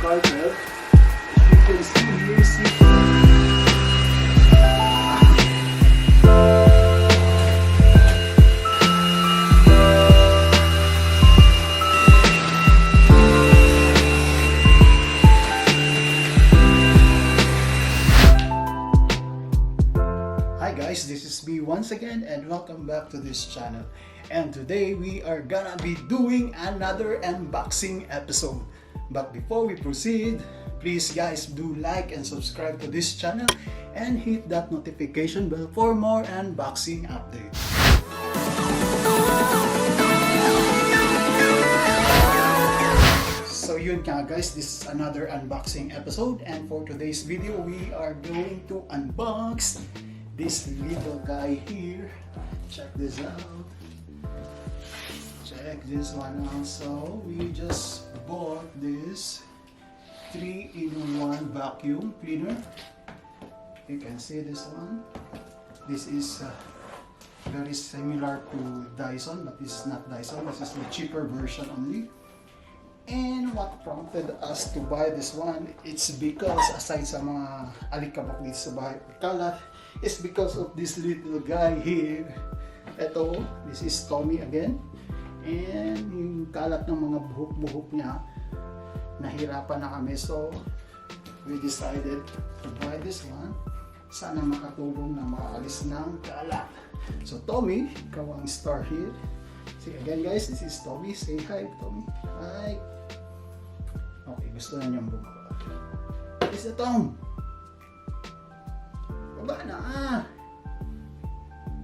carpet. You can see. Hi guys, this is me once again and welcome back to this channel. And today we are gonna be doing another unboxing episode. But before we proceed, please guys do like and subscribe to this channel and hit that notification bell for more unboxing updates. So yun nga guys, this is another unboxing episode, and for today's video we are going to unbox this little guy here. Check this out. Check this one out. So we just bought this 3-in-1 vacuum cleaner. You can see this one. This is very similar to Dyson, but this is not Dyson. This is the cheaper version only. And what prompted us to buy this one, it's because aside sa mga alikabok dito sa bahay kalat, it's because of this little guy here. Ito, this is Tommy again. And yung kalat ng mga buhok-buhok niya, nahirapan na kami. So, we decided to buy this one. Sana makatulong na makaalis ng kalat. So, Tommy, ikaw ang star here. See, again guys, this is Tommy. Say hi, Tommy. Hi. Okay, gusto na niyang bumaba. Is it Tom? Baba na ah!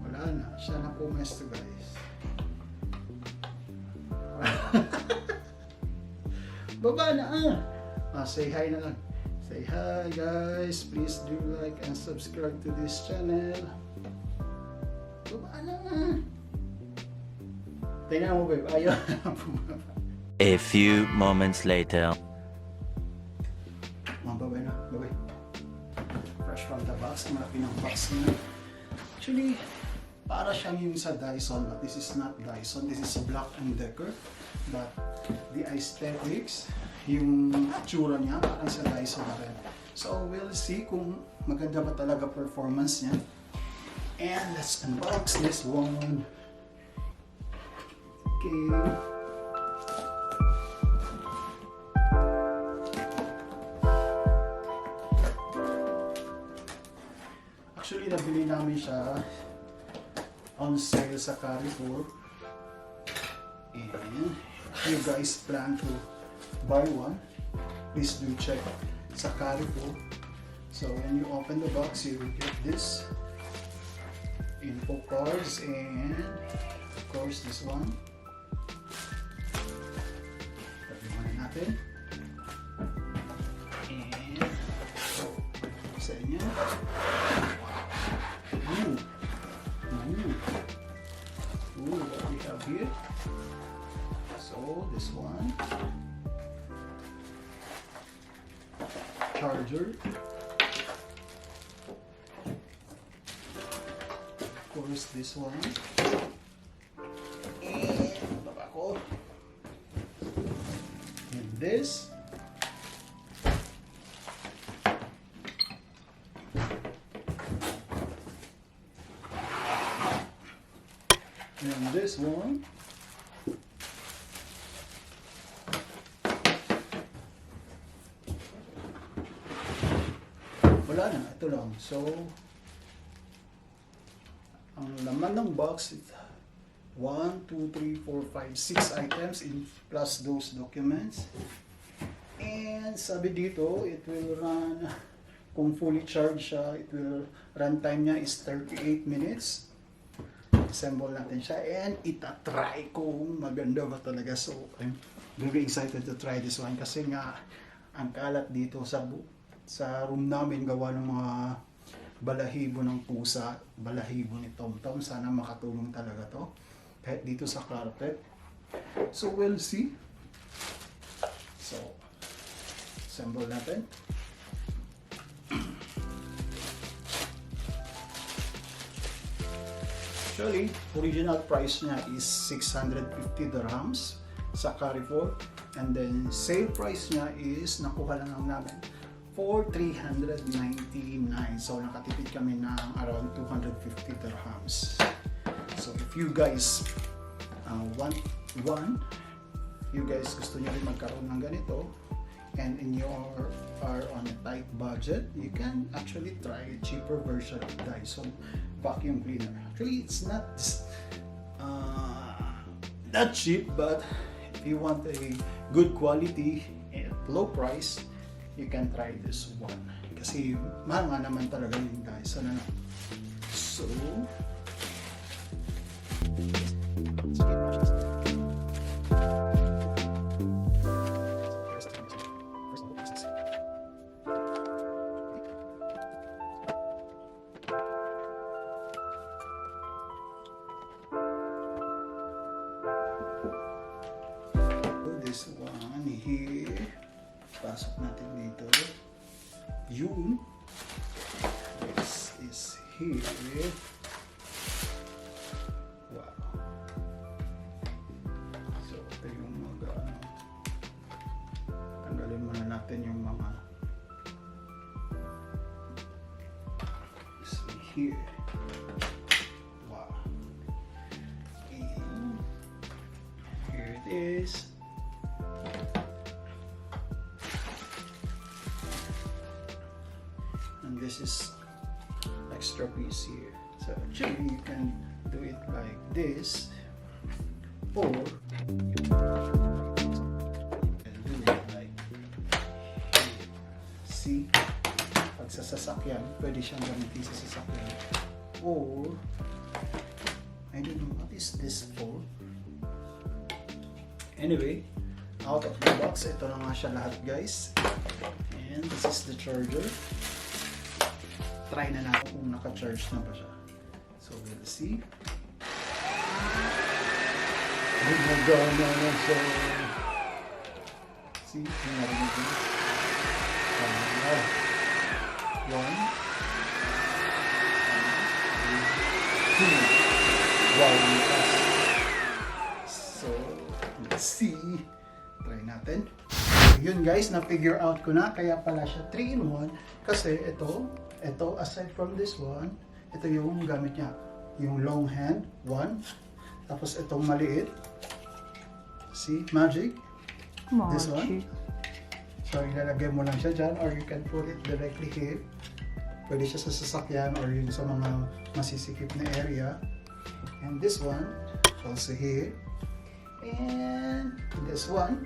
Wala na. Siya na pumesto guys. Baba na ah! Say hi na lang. Say hi guys. Please do like and subscribe to this channel. Baba na ah! Tingnan mo babe. Ayaw na bumaba. A few moments later. Babay na. Babay. Fresh from the box. Malaki ng box niya. Actually, para siyang yung sa Dyson, but this is not Dyson. This is Black+Decker. But the aesthetics, yung tsura niya, parang sa Dyson na rin. So, we'll see kung maganda ba talaga performance niya. And let's unbox this one. Okay. Actually, nabili namin siya on sale sa Carrefour. And if you guys plan to buy one, please do check sa Carrefour. So when you open the box, you will get this info cards and of course this one. Pagbuhan natin. And so, sa inyo. What we have here. So this one, charger, of course this one, and babako, and this. And this one. Wala na, ito lang. So, ang laman ng box is 1, 2, 3, 4, 5, 6 items in plus those documents. And sabi dito, it will run, kung fully charged siya, it will run time niya is 38 minutes. Assemble natin siya and itatry kung maganda ba talaga. So I'm very excited to try this one kasi nga ang kalat dito sa room namin gawa ng mga balahibo ng pusa, balahibo ni Tom. Sana makatulong talaga to kahit dito sa carpet. So we'll see. So assemble natin. Actually, original price niya is 650 dirhams sa Carrefour. And then sale price niya is nakuha lang namin for 399. So nakatipid kami ng around 250 dirhams. So if you guys want one, you guys gusto niyo rin magkaroon ng ganito, and in your are on a tight budget, you can actually try a cheaper version of Dyson Vacuum Cleaner. Actually, it's not that cheap, but if you want a good quality at low price, you can try this one. Kasi mahal nga naman talaga yung Dyson. Ano? So, this one here, pasok natin dito. Yun, this is here. Wow. So ito yung mga tanggalin muna natin yung mga see here. Wow. And here it is. And this is extra piece here. So actually you can do it like this, or you can do it like here. See, pag sa sasakyan, pwede siyang gamitin sa sasakyan. Or I don't know what is this for. Anyway, out of the box, ito na nga siya lahat, guys. And this is the charger. Try na natin kung naka-charge na ba siya. So we'll see. Oh my God, na siya. See, yung narinig ko. One. Two. Wow, so, let's see. Try natin. Yun guys, na-figure out ko na. Kaya pala siya 3-in-1. Kasi ito, aside from this one, ito yung gamit niya. Yung long hand, one. Tapos itong maliit. See, magic. This one. So, ilalagay mo lang siya dyan, or you can put it directly here. Pwede siya sa sasakyan or yung sa mga masisikip na area. And this one, also here. And this one,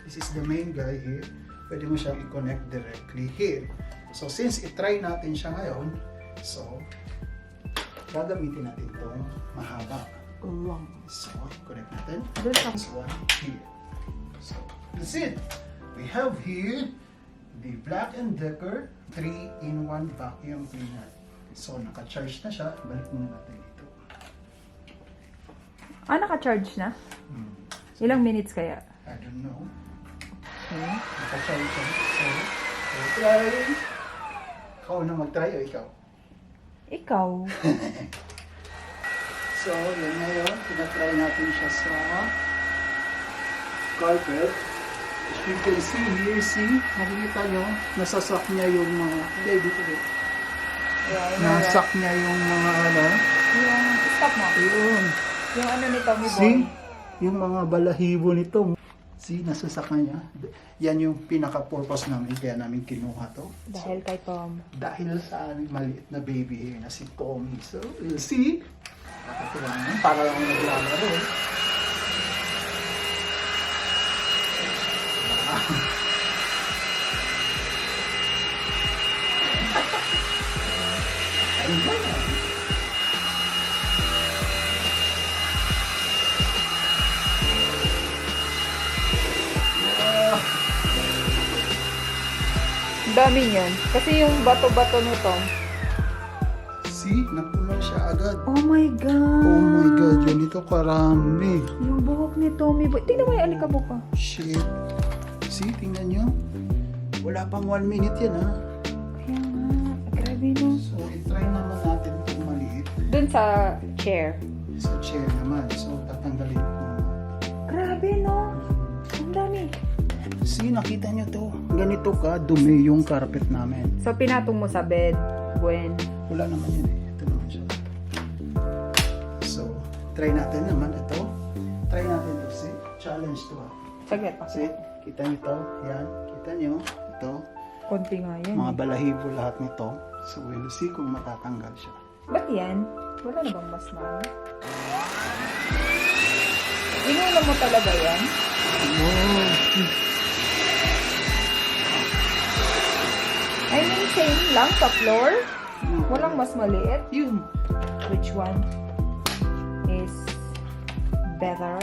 this is the main guy here. Pwede mo siyang i-connect directly here. So since i-try natin siya ngayon, so gagamitin natin itong mahaba. So connect natin. This one here. So that's it. We have here the Black+Decker 3-in-1 vacuum cleaner. So naka-charge na siya. Balik muna natin dito. Naka-charge na? Ilang minutes kaya? I don't know. Naka-charge siya. So, try. Ikaw na mag-try o ikaw? Ikaw. So, yun ngayon. Pinatry natin siya sa carpet. As you can see here, see? Nakikita nyo, nasasak niya yung mga... dito. Nasak niya yung mga ano. Yung stop mo. Yun. Yung ano ni Tommy Boy. See? Yung mga balahibo nito. See, nasasak na niya. Yan yung pinaka-purpose namin, kaya namin kinuha to. Dahil kay Tom. Dahil sa aming maliit na baby here na si Tommy. So, we'll see. Nakatuwa na. Para lang naglalaro. Ayun ba yan? Dami niyan. Kasi yung bato-bato ni Tom. See, napuno siya agad. Oh my God. Oh my God, yun ito karami. Yung buhok ni Tommy Boy. Tingnan mo yung alikabok ka. Shit. See, tingnan nyo. Wala pang 1 minute yan ha. Kaya nga. Grabe no. So, i-try naman natin itong maliit. Dun sa chair. Sa chair naman. So, tatanggalin ko naman. Grabe no. Ang dami. see, nakita nyo to. Ganito ka, dumi yung carpet namin. So, pinatong mo sa bed, Gwen. Wala naman yun eh. Ito naman siya. So, try natin naman ito. Try natin to, see? Challenge to ha. Saglit pa. See, kita nyo to. Yan, kita nyo. Ito. Konti nga yan. Mga balahibo lahat nito. So, we'll see kung matatanggal siya. Ba't yan? Wala na bang mas maano? Inulam mo talaga yan? Wow. I mean, same lang sa floor? Walang mas maliit? Yun. Which one is better?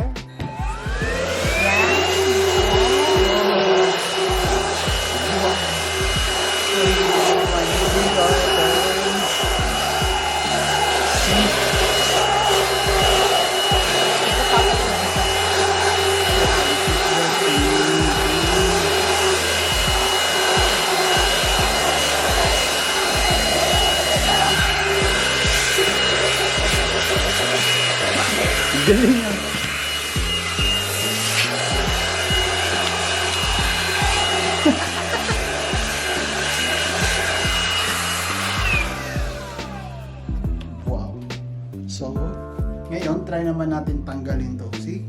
Galing ah. Wow. So, ngayon, try naman natin tanggalin to. See?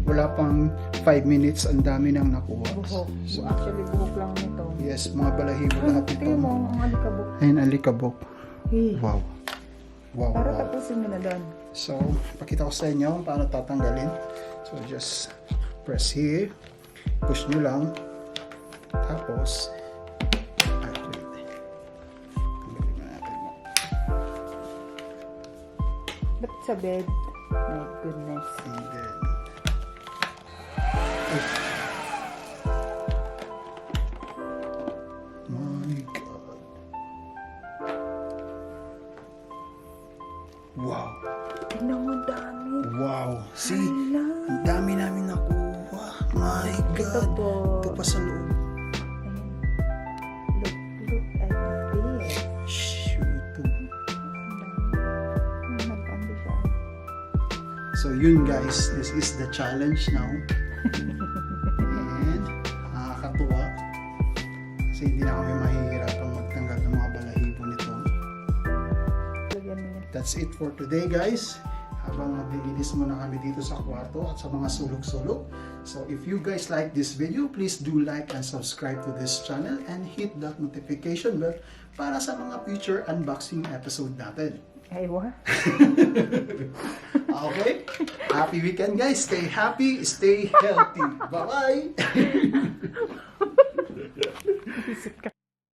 Wala pang 5 minutes, ang dami nang nakuha. Buhok. So, Actually, buhok lang nito. yes, mga balahibo Ay, lahat ito. tingnan mo, ang alikabok. Ayun, alikabok. Hey. Wow. Wow, Para wow. tapusin mo na doon. So, pakita ko sa inyo paano tatanggalin. So, just press here. Push nyo lang. Tapos, wait. Tanggalin na natin. Ba't sa bed? My goodness. And then, my God. Wow. Tingnan mo, dami. Wow. See? Hala. Ang dami namin nakuha. My God. po. Ito pa sa loob. Look at this. Shoot. Nagkandi siya. So yun guys, this is the challenge now. And nakakatuwa. Kasi hindi na kami mahihirapan magtanggal ng mga balahibo nito. Lagyan mo niya. That's it for today guys. Habang naglilinis muna kami dito sa kwarto at sa mga sulok-sulok. So if you guys like this video, please do like and subscribe to this channel and hit that notification bell para sa mga future unboxing episode natin. Ay, what? Okay? Happy weekend guys. Stay happy, stay healthy. Bye-bye! Isip ka.